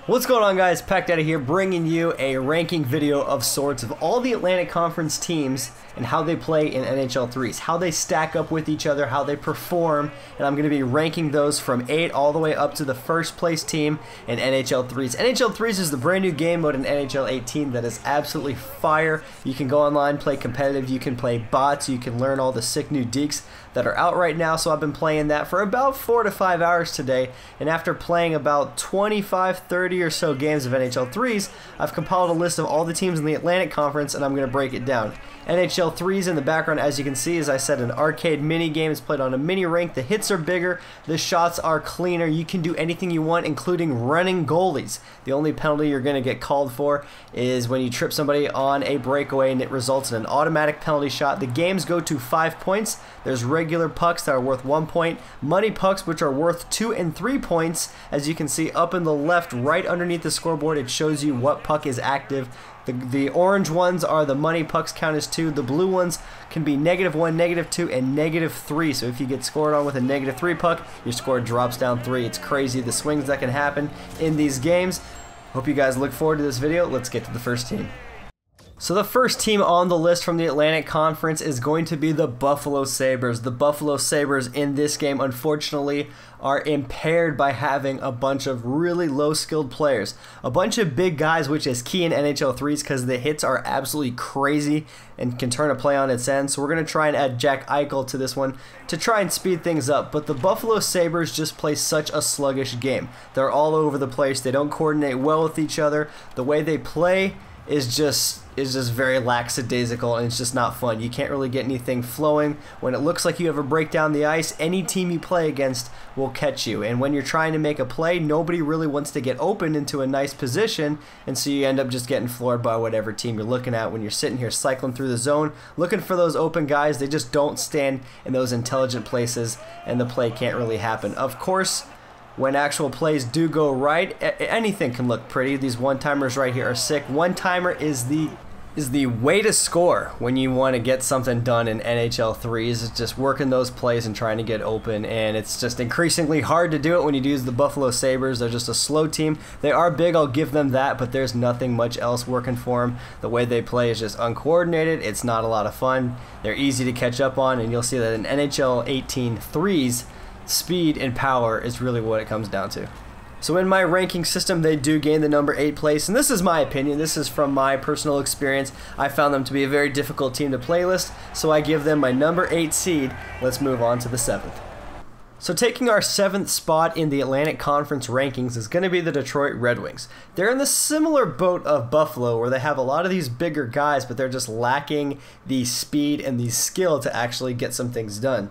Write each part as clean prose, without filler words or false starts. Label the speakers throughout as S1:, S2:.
S1: What's going on, guys? Packed out of here, bringing you a ranking video of sorts of all the Atlantic Conference teams and how they play in NHL 3's, how they stack up with each other, how they perform, and I'm going to be ranking those from 8 all the way up to the first place team in NHL 3's. NHL 3's is the brand new game mode in NHL 18 that is absolutely fire. You can go online, play competitive, you can play bots, you can learn all the sick new deeks that are out right now. So I've been playing that for about 4 to 5 hours today, and after playing about 25, 30 or so games of NHL 3's, I've compiled a list of all the teams in the Atlantic Conference, and I'm going to break it down. NHL 3's in the background, as you can see, as I said, an arcade mini game. It's played on a mini rink. The hits are bigger, the shots are cleaner. You can do anything you want, including running goalies. The only penalty you're going to get called for is when you trip somebody on a breakaway and it results in an automatic penalty shot. The games go to 5 points. There's regular pucks that are worth 1 point, money pucks which are worth 2 and 3 points. As you can see up in the left, right underneath the scoreboard, it shows you what puck is active. The orange ones are the money pucks, count as 2. The blue ones can be -1, -2, and -3. So if you get scored on with a -3 puck, your score drops down 3. It's crazy the swings that can happen in these games. Hope you guys look forward to this video. Let's get to the first team. So the first team on the list from the Atlantic Conference is going to be the Buffalo Sabres. The Buffalo Sabres in this game, unfortunately, are impaired by having a bunch of really low-skilled players. A bunch of big guys, which is key in NHL 3's because the hits are absolutely crazy and can turn a play on its end. So we're going to try and add Jack Eichel to this one to try and speed things up. But the Buffalo Sabres just play such a sluggish game. They're all over the place. They don't coordinate well with each other. The way they play is just very lackadaisical, and it's just not fun. You can't really get anything flowing. When it looks like you have a break down the ice, any team you play against will catch you. And when you're trying to make a play, nobody really wants to get open into a nice position, and so you end up just getting floored by whatever team you're looking at. When you're sitting here cycling through the zone, looking for those open guys, they just don't stand in those intelligent places, and the play can't really happen. Of course, when actual plays do go right, anything can look pretty. These one-timers right here are sick. One-timer is the way to score when you want to get something done in NHL 3's. It's just working those plays and trying to get open, and it's just increasingly hard to do it when you use the Buffalo Sabres. They're just a slow team. They are big, I'll give them that, but there's nothing much else working for them. The way they play is just uncoordinated. It's not a lot of fun. They're easy to catch up on, and you'll see that in NHL 18 3's, speed and power is really what it comes down to. So in my ranking system, they do gain the number 8 place, and this is my opinion. This is from my personal experience. I found them to be a very difficult team to playlist, so I give them my number 8 seed. Let's move on to the 7th. So taking our 7th spot in the Atlantic Conference rankings is going to be the Detroit Red Wings. They're in the similar boat of Buffalo, where they have a lot of these bigger guys, but they're just lacking the speed and the skill to actually get some things done.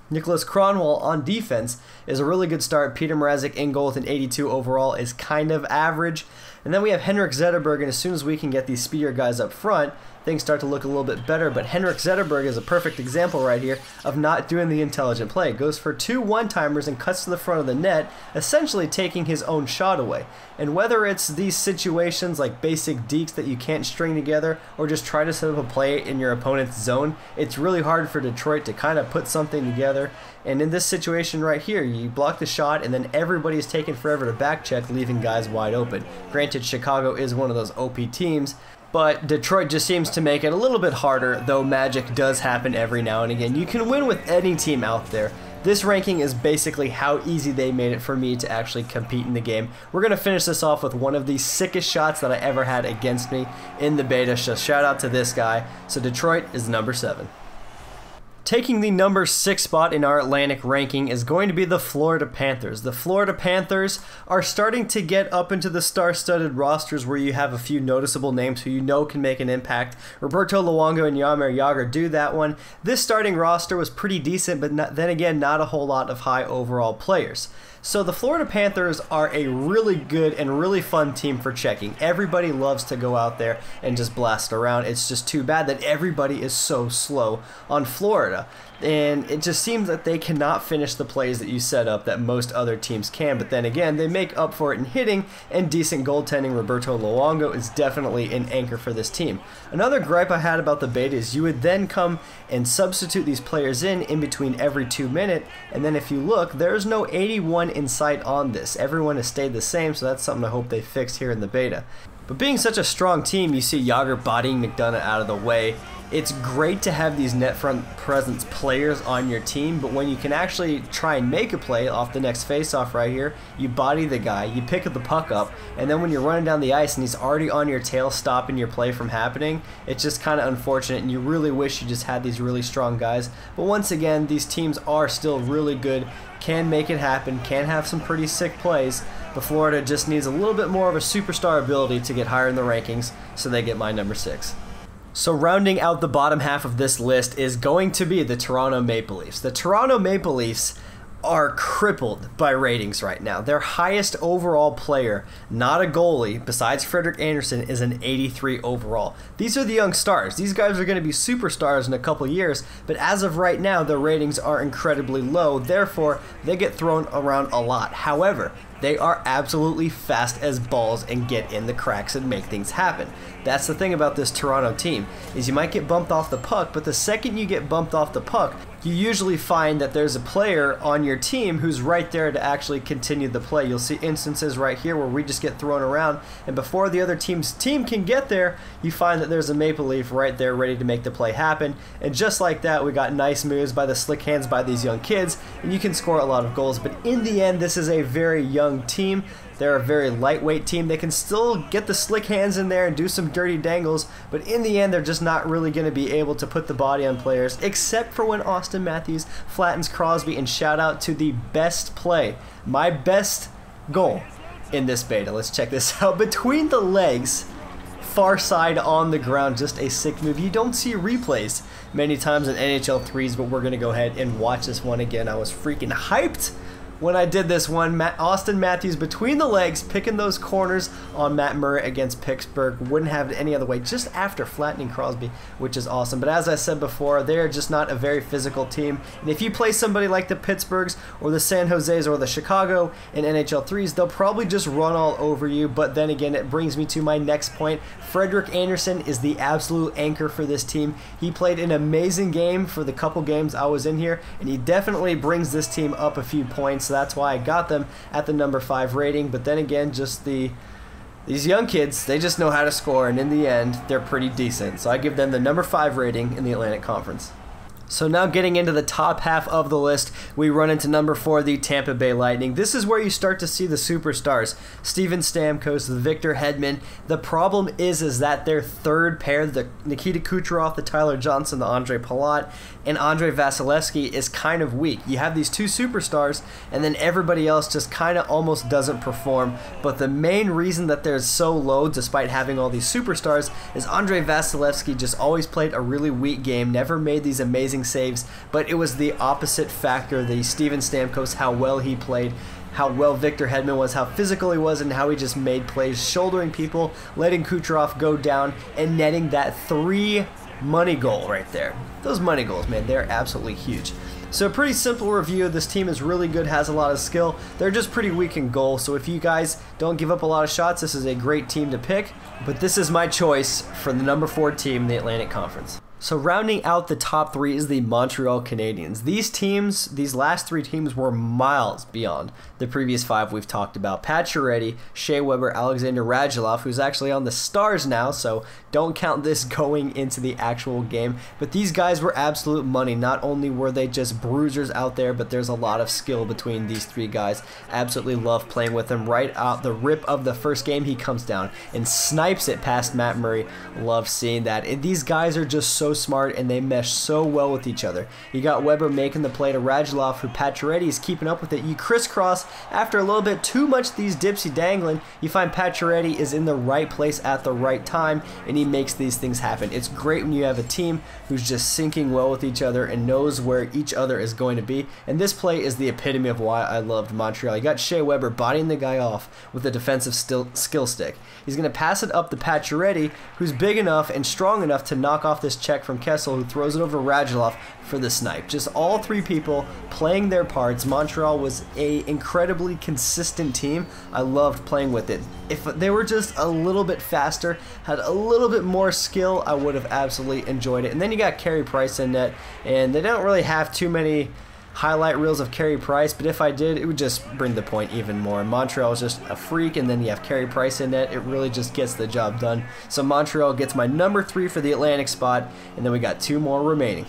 S1: Nicholas Kronwall on defense is a really good start. Peter Mrazek in goal with an 82 overall is kind of average. And then we have Henrik Zetterberg, and as soon as we can get these speedier guys up front, things start to look a little bit better. But Henrik Zetterberg is a perfect example right here of not doing the intelligent play. Goes for 2 one-timers and cuts to the front of the net, essentially taking his own shot away. And whether it's these situations like basic dekes that you can't string together, or just try to set up a play in your opponent's zone, it's really hard for Detroit to kind of put something together. And in this situation right here, you block the shot, and then everybody is taking forever to back check, leaving guys wide open. Granted, Chicago is one of those OP teams, but Detroit just seems to make it a little bit harder, though magic does happen every now and again. You can win with any team out there. This ranking is basically how easy they made it for me to actually compete in the game. We're going to finish this off with one of the sickest shots that I ever had against me in the beta, so shout out to this guy. So Detroit is number 7. Taking the number 6 spot in our Atlantic ranking is going to be the Florida Panthers. The Florida Panthers are starting to get up into the star-studded rosters where you have a few noticeable names who you know can make an impact. Roberto Luongo and Jaromir Jagr do that one. This starting roster was pretty decent, but then again, not a whole lot of high overall players. So the Florida Panthers are a really good and really fun team for checking. Everybody loves to go out there and just blast around. It's just too bad that everybody is so slow on Florida. Florida. And it just seems that they cannot finish the plays that you set up that most other teams can. But then again, they make up for it in hitting and decent goaltending. Roberto Luongo is definitely an anchor for this team. Another gripe I had about the beta is you would then come and substitute these players in between every 2 minutes. And then if you look, there's no 81 in sight on this. Everyone has stayed the same, so that's something I hope they fix here in the beta. But being such a strong team, you see Yager bodying McDonough out of the way. It's great to have these net front presence players on your team, but when you can actually try and make a play off the next faceoff right here, you body the guy, you pick the puck up, and then when you're running down the ice and he's already on your tail stopping your play from happening, it's just kind of unfortunate, and you really wish you just had these really strong guys. But once again, these teams are still really good, can make it happen, can have some pretty sick plays, but Florida just needs a little bit more of a superstar ability to get higher in the rankings, so they get my number 6. So rounding out the bottom half of this list is going to be the Toronto Maple Leafs. The Toronto Maple Leafs are crippled by ratings right now. Their highest overall player, not a goalie, besides Frederik Andersen, is an 83 overall. These are the young stars. These guys are going to be superstars in a couple years, but as of right now, their ratings are incredibly low. Therefore, they get thrown around a lot. However, they are absolutely fast as balls and get in the cracks and make things happen. That's the thing about this Toronto team, is you might get bumped off the puck, but the second you get bumped off the puck, you usually find that there's a player on your team who's right there to actually continue the play. You'll see instances right here where we just get thrown around, and before the other team's team can get there, you find that there's a Maple Leaf right there ready to make the play happen. And just like that, we got nice moves by the slick hands by these young kids, and you can score a lot of goals. But in the end, this is a very young team. They're a very lightweight team. They can still get the slick hands in there and do some dirty dangles, but in the end, they're just not really going to be able to put the body on players, except for when Austin Matthews flattens Crosby. And shout out to the best play, my best goal in this beta. Let's check this out. Between the legs, far side on the ground, just a sick move. You don't see replays many times in NHL 3's, but we're going to go ahead and watch this one again. I was freaking hyped when I did this one. Austin Matthews between the legs, picking those corners on Matt Murray against Pittsburgh. Wouldn't have it any other way, just after flattening Crosby, which is awesome. But as I said before, they're just not a very physical team. And if you play somebody like the Pittsburghs or the San Jose's or the Chicago in NHL 3's, they'll probably just run all over you. But then again, it brings me to my next point. Frederik Andersen is the absolute anchor for this team. He played an amazing game for the couple games I was in here, and he definitely brings this team up a few points. So that's why I got them at the number 5 rating. But then again, just these young kids, they just know how to score, and in the end, they're pretty decent. So I give them the number 5 rating in the Atlantic Conference. So now getting into the top half of the list, we run into number 4, the Tampa Bay Lightning. This is where you start to see the superstars. Steven Stamkos, Victor Hedman. The problem is that their third pair, the Nikita Kucherov, the Tyler Johnson, the Andre Palat, and Andre Vasilevsky is kind of weak. You have these two superstars, and then everybody else just kind of almost doesn't perform. But the main reason that they're so low, despite having all these superstars, is Andre Vasilevsky just always played a really weak game, never made these amazing saves, but it was the opposite factor, the Steven Stamkos, how well he played, how well Victor Hedman was, how physical he was, and how he just made plays, shouldering people, letting Kucherov go down, and netting that 3 money goal right there. Those money goals, man, they're absolutely huge. So pretty simple review. This team is really good, has a lot of skill. They're just pretty weak in goal, so if you guys don't give up a lot of shots, this is a great team to pick, but this is my choice for the number 4 team in the Atlantic Conference. So rounding out the top 3 is the Montreal Canadiens. These teams, these last 3 teams were miles beyond the previous 5 we've talked about. Pacioretty, Shea Weber, Alexander Radulov, who's actually on the Stars now, so don't count this going into the actual game. But these guys were absolute money. Not only were they just bruisers out there, but there's a lot of skill between these 3 guys. Absolutely love playing with them. Right out the rip of the first game, he comes down and snipes it past Matt Murray. Love seeing that. And these guys are just so smart, and they mesh so well with each other. You got Weber making the play to Radulov, who Pacioretty is keeping up with it. You crisscross after a little bit too much these dipsy dangling. You find Pacioretty is in the right place at the right time, and he makes these things happen. It's great when you have a team who's just syncing well with each other and knows where each other is going to be. And this play is the epitome of why I loved Montreal. You got Shea Weber bodying the guy off with a defensive skill stick. He's going to pass it up to Pacioretty, who's big enough and strong enough to knock off this check check from Kessel, who throws it over to Radulov for the snipe. Just all three people playing their parts. Montreal was an incredibly consistent team. I loved playing with it. If they were just a little bit faster, had a little bit more skill, I would have absolutely enjoyed it. And then you got Carey Price in net, and they don't really have too many highlight reels of Carey Price, but if I did, it would just bring the point even more. Montreal is just a freak, and then you have Carey Price in net. It really just gets the job done. So Montreal gets my number 3 for the Atlantic spot, and then we got 2 more remaining.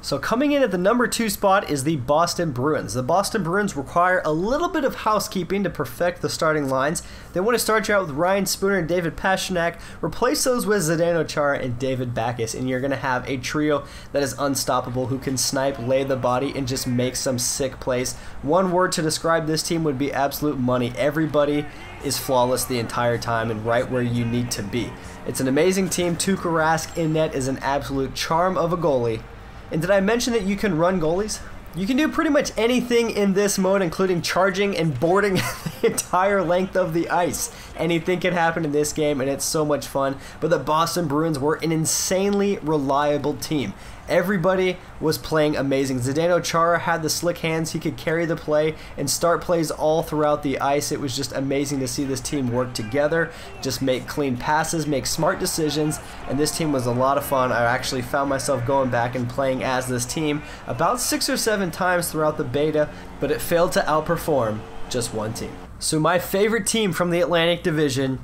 S1: So coming in at the number 2 spot is the Boston Bruins. The Boston Bruins require a little bit of housekeeping to perfect the starting lines. They want to start you out with Ryan Spooner and David Pastrnak, replace those with Zdeno Chara and David Backes, and you're going to have a trio that is unstoppable, who can snipe, lay the body, and just make some sick plays. One word to describe this team would be absolute money. Everybody is flawless the entire time and right where you need to be. It's an amazing team. Tuukka Rask in net is an absolute charm of a goalie. And did I mention that you can run goalies? You can do pretty much anything in this mode, including charging and boarding the entire length of the ice. Anything can happen in this game, and it's so much fun. But the Boston Bruins were an insanely reliable team. Everybody was playing amazing. Zdeno Chara had the slick hands. He could carry the play and start plays all throughout the ice. It was just amazing to see this team work together, just make clean passes, make smart decisions, and this team was a lot of fun. I actually found myself going back and playing as this team about 6 or 7 times throughout the beta, but it failed to outperform just one team. So my favorite team from the Atlantic Division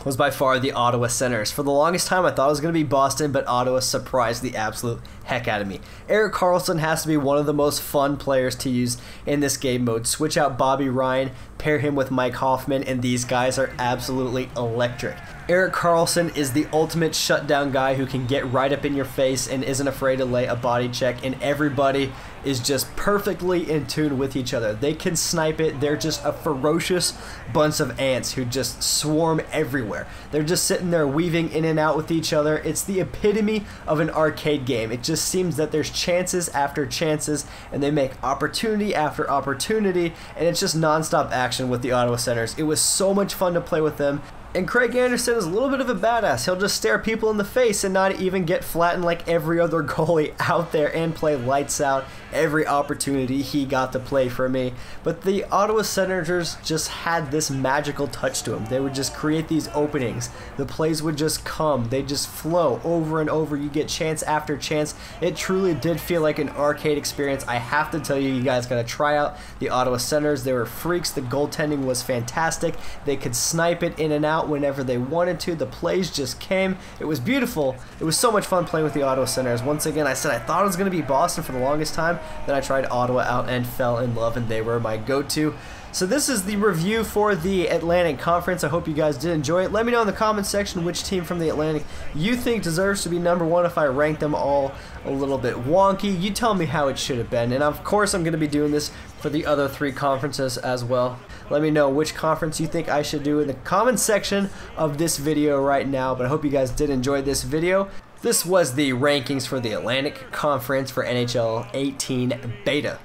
S1: was by far the Ottawa Senators. For the longest time, I thought it was going to be Boston, but Ottawa surprised the absolute heck out of me. Erik Karlsson has to be one of the most fun players to use in this game mode. Switch out Bobby Ryan, pair him with Mike Hoffman, and these guys are absolutely electric. Erik Karlsson is the ultimate shutdown guy who can get right up in your face and isn't afraid to lay a body check, and everybody is just perfectly in tune with each other. They can snipe it. They're just a ferocious bunch of ants who just swarm everywhere. They're just sitting there weaving in and out with each other. It's the epitome of an arcade game. It just seems that there's chances after chances, and they make opportunity after opportunity, and it's just non-stop action with the Ottawa Senators. It was so much fun to play with them. And Craig Anderson is a little bit of a badass. He'll just stare people in the face and not even get flattened like every other goalie out there and play lights out every opportunity he got to play for me. But the Ottawa Senators just had this magical touch to them. They would just create these openings. The plays would just come. They just flow over and over. You get chance after chance. It truly did feel like an arcade experience. I have to tell you, you guys gotta try out the Ottawa Senators. They were freaks. The goaltending was fantastic. They could snipe it in and out whenever they wanted to. The plays just came. It was beautiful. It was so much fun playing with the Ottawa Senators. Once again, I said I thought it was going to be Boston for the longest time. Then I tried Ottawa out and fell in love, and they were my go-to. So this is the review for the Atlantic Conference. I hope you guys did enjoy it. Let me know in the comment section which team from the Atlantic you think deserves to be number 1 if I rank them all a little bit wonky. You tell me how it should have been. And of course I'm going to be doing this for the other 3 conferences as well. Let me know which conference you think I should do in the comment section of this video right now. But I hope you guys did enjoy this video. This was the rankings for the Atlantic Conference for NHL 18 Beta.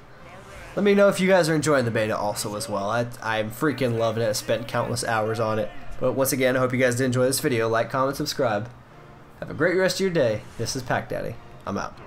S1: Let me know if you guys are enjoying the beta also as well. I'm freaking loving it. I spent countless hours on it. But once again, I hope you guys did enjoy this video. Like, comment, subscribe. Have a great rest of your day. This is Pack Daddy. I'm out.